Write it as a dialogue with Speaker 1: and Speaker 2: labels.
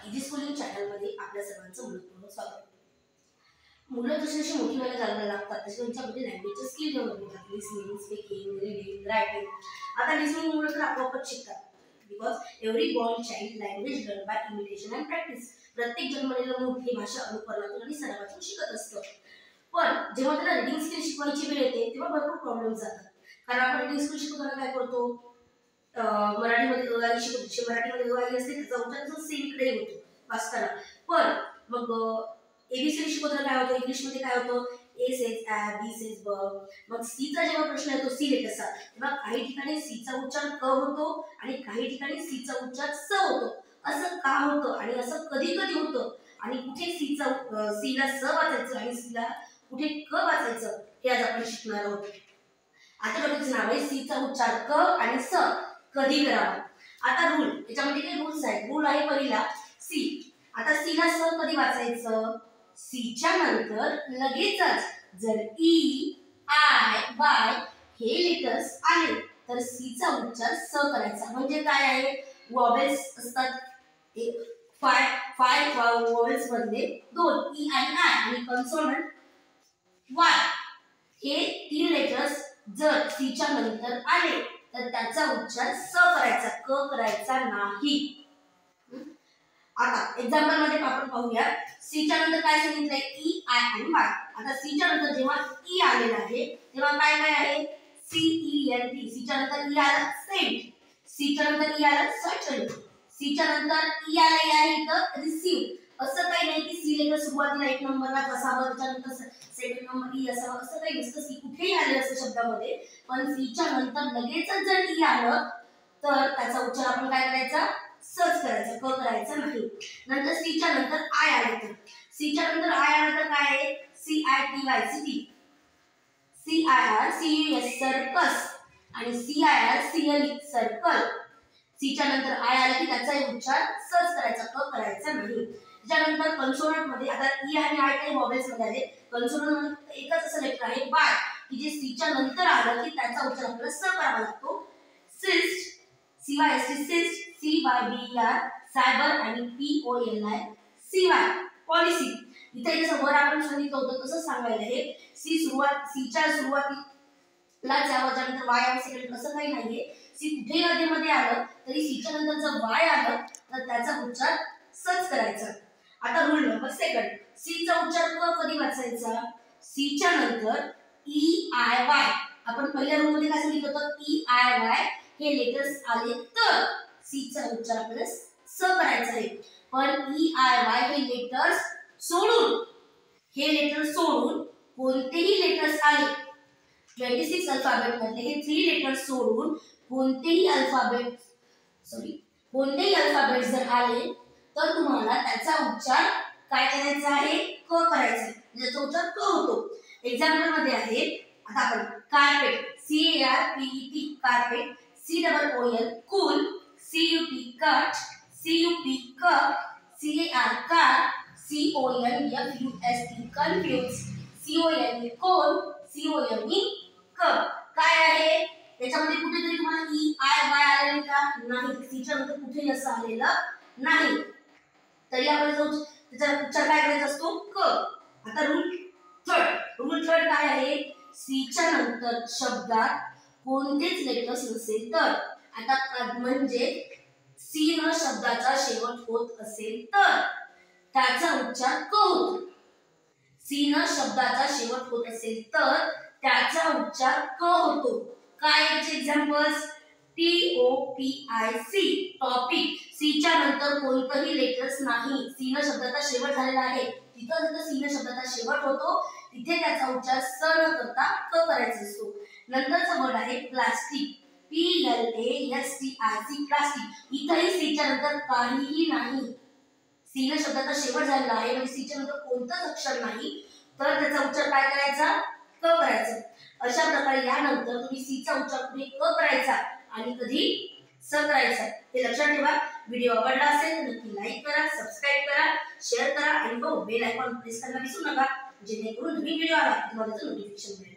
Speaker 1: नमस्कार, easy schooling चॅनलमध्ये आपल्या सर्वांचं मनपूर्वक स्वागत. मुलं जशी मोठी व्हायला जायला लागतात तसे त्यांच्यामध्ये लँग्वेजचे स्किल डेव्हलप होतात. Listening, speaking, reading, writing. आता लिसनिंग मुलं तर आपोआपच शिकतात. Because every born child language learn by imitation and practice. प्रत्येक जन्मलेलं मूल ही भाषा अनुकरणातून आणि सरावातून शिकत असतं. पण जेव्हा त्याला रीडिंग स्किल शिकवायची वेळ येते तेव्हा भरपूर प्रॉब्लेम्स येतात. कारण आपण रीडिंग स्किल शिकवताना काय करतो, मराठीमध्ये गवाई शिकवतो, मराठीमध्ये गवाई असते त्याचा उच्चार सेम इकडे होतो वाचताना. पण मग एबीसीडी शिकवताना काय होतं, इंग्लिशमध्ये काय होतं, ए सेज ॲ, बी सेज ब. मग सीचा जेव्हा प्रश्न येतो सी लेटरचा, तेव्हा काही ठिकाणी सीचा उच्चार क होतो आणि काही ठिकाणी सीचा उच्चार स होतो. असं का होतं आणि असं कधी कधी होतं आणि कुठे सीला स वाचायचं आणि सीला कुठे क वाचायचं हे आज आपण शिकणार आहोत. आता टॉपिकचं नाव आहे सीचा उच्चार क आणि स कधी करावा. आता रूल, याच्यामध्ये काही रूल्स आहेत. रूल आहे पहिला सी. आता सीला स कधी वाचायचं, सीच्या नंतर लगेचच जर ई, आय, वाय हे लेटर्स आले तर सीचा उच्चार स करायचा. म्हणजे काय आहे, वॉवेल्स असतात फाय वॉवेल्स मधले दोन ई आणि आय आणि कन्सोनंट वाय हे तीन लेटर्स जर सीच्या नंतर आले तर त्याचा उच्चार स करायचा, क करायचा नाही. आता एक्झाम्पल मध्ये आपण पाहूया. सीच्या नंतर काय सांगितलंय, ई, आय आणि वाय. आता सीच्या नंतर जेव्हा ई आलेला आहे तेव्हा काय काय आहे, सी ई एन टी. सीच्या नंतर ई आला सेंट, सीच्या नंतर ई आला सर्टन, सीच्या नंतर ई आले आहे तर रिसीव. असं काही नाही की सी लेटर सुरुवातीला एक नंबरला असावं त्याच्यानंतर सेकंड नंबर ई असावं, असं काही नसतं. सी कुठेही आले असं शब्दामध्ये, पण सीच्या नंतर लगेचच जर ई आलं तर त्याचा उच्चार आपण काय करायचा, सच करायचा, क करायचा नाही. नंतर सीच्या नंतर आय आले तर, सीच्या नंतर आय आलं तर काय आहे, C I T Y city, C I R C U S circus आणि C I R C L E circle. सीच्या नंतर आय आला की त्याचा उच्चार सच करायचा, क करायचा नाही. त्यानंतर कन्सोनंट मध्ये आता ई आणि आय काही वॉवेल्स मध्ये आले. कन्सोनंट मध्ये एकच असं लेटर आहे वाय की जे सीच्या नंतर आलं की त्याचा उच्चार आपल्याला स करावा लागतो. Cyst, C Y S T cyst, C Y B R cyber आणि P O L I C Y policy. इथे जसं वर आपण सांगितलं होतं तसं सांगायला आहे. सीच्या सुरुवातीला त्यानंतर वाय आणि सेकंड असं काही नाहीये. सी कुठेही मध्ये आलं तरी सीच्या नंतर जर वाय आलं तर त्याचा उच्चार सच करायचा. आता रूल नंबर सेकंड, सीचा उच्चार क कधी वाचायचा, सीच्या नंतर ई आय वाय. आपण पहिल्या रूल मध्ये काय सांगितलं होतं, ई आय वाय हे लेटर्स आले तर सीचा उच्चार आपल्याला स करायचा आहे. पण ई आय वाय हे लेटर्स सोडून कोणतेही लेटर्स आले, 26 अल्फाबेट मधले हे 3 लेटर्स सोडून कोणतेही अल्फाबेट जर आले तर तुम्हाला त्याचा उच्चार काय करायचा आहे, क करायचा आहे. ज्याचा उच्चार क होतो. एक्झाम्पल मध्ये आहे आता आपण carpet, C A R P E T carpet, C double O L cool, C U P cut, C U P cup, C A R car, C O N F U S T confuse, C O N E cone, C O N E cup. काय आहे त्याच्यामध्ये कुठेतरी तुम्हाला E I Y आलेले का नाही, सीच्या नंतर कुठेही असं आलेलं नाही. तरी आपण त्याचा उच्चार काय करायचा असतो, क. आता रूल थर्ड काय आहे, सीच्या नंतर शब्दात कोणतेच लेटर्स नसेल तर. आता म्हणजे सी न शब्दाचा शेवट होत असेल तर त्याचा उच्चार क होतो. सी न शब्दाचा शेवट होत असेल तर त्याचा उच्चार क होतो. काय याचे examples, T O P I C topic. सीच्या नंतर कोणतंही लेटर्स नाही, सी न शब्दाचा शेवट झालेला आहे, जिथं सी न शब्दाचा शेवट होतो तिथे त्याचा उच्चार स न करता क करायचा असतो. नंतरचा वर्ड आहे plastic, P L A S T I C plastic. इथेही सीच्या नंतर काहीही नाही, सी न शब्दाचा शेवट झालेला आहे म्हणजे सीच्या नंतर कोणतंच अक्षर नाही तर त्याचा उच्चार काय करायचा, क करायचा. अशा प्रकारे यानंतर तुम्ही सीचा उच्चार कुठे क करायचा आणि कधी स करायचा हे लक्षात ठेवा. व्हिडिओ आवडला असेल तर नक्की लाईक करा, सबस्क्राइब करा, शेअर करा आणि बेल आयकॉन प्रेस करायला विसरू नका, जेणेकरून नवीन व्हिडिओ आला की तुम्हाला नोटिफिकेशन मिळेल.